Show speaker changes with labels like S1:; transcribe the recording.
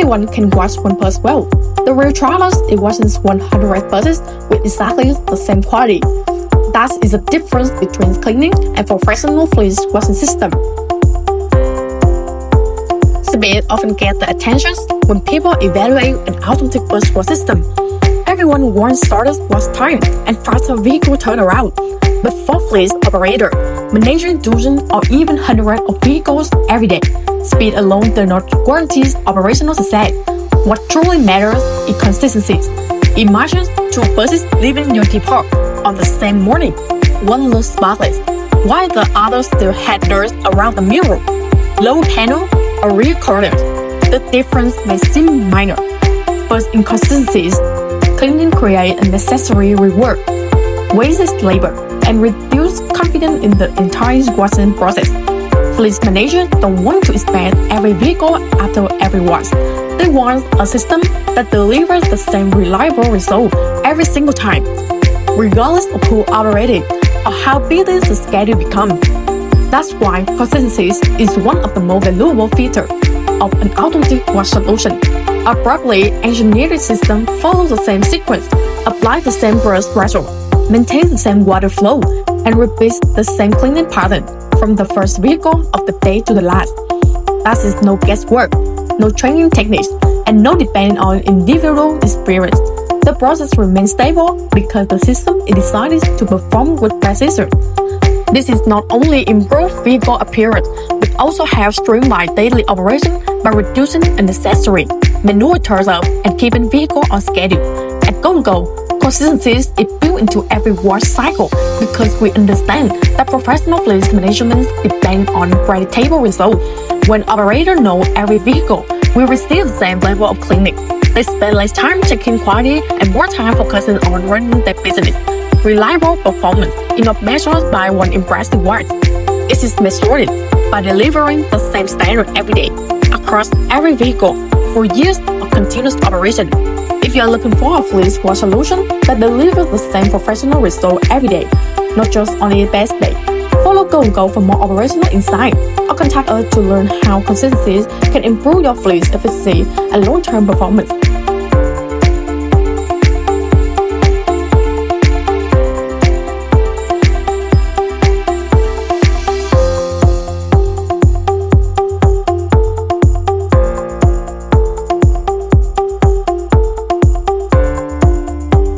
S1: anyone can wash one bus well. The real challenge is washing 100 buses with exactly the same quality. That is the difference between cleaning and professional fleet washing system. Speed often gets the attention when people evaluate an automatic bus wash system. Everyone wants shorter wash time and faster vehicle turnaround. But for fleet operator, managing dozens or even hundreds of vehicles every day, speed alone does not guarantee operational success. What truly matters is consistency. Imagine two buses leaving your depot on the same morning. One looks spotless, while the other still had dirt around the mirror, low panel, or rear corner. The difference may seem minor, but inconsistencies, cleaning creates unnecessary rework, wastes labor, and reduce confidence in the entire washing process. Fleet managers don't want to inspect every vehicle after every wash. They want a system that delivers the same reliable result every single time, regardless of who operated or how busy the schedule becomes. That's why consistency is one of the most valuable features of an automatic wash solution. A properly engineered system follows the same sequence, applies the same brush ratio, maintains the same water flow, and repeats the same cleaning pattern from the first vehicle of the day to the last. That is no guesswork, no training techniques, and no depending on individual experience. The process remains stable because the system is designed to perform with precision. This is not only improve vehicle appearance, but also helps streamline daily operation by reducing unnecessary manual turn-up and keeping vehicle on schedule. At Go&Go, consistency is built into every wash cycle because we understand that professional fleet management depends on predictable results. When operators know every vehicle will receive the same level of cleaning, they spend less time checking quality and more time focusing on running their business. Reliable performance is not measured by one impressive word. It is measured by delivering the same standard every day across every vehicle for years of continuous operation. If you are looking for a fleet wash solution that delivers the same professional result every day, not just on the best day, follow Go&Go for more operational insight, or contact us to learn how consistency can improve your fleet's efficiency and long-term performance.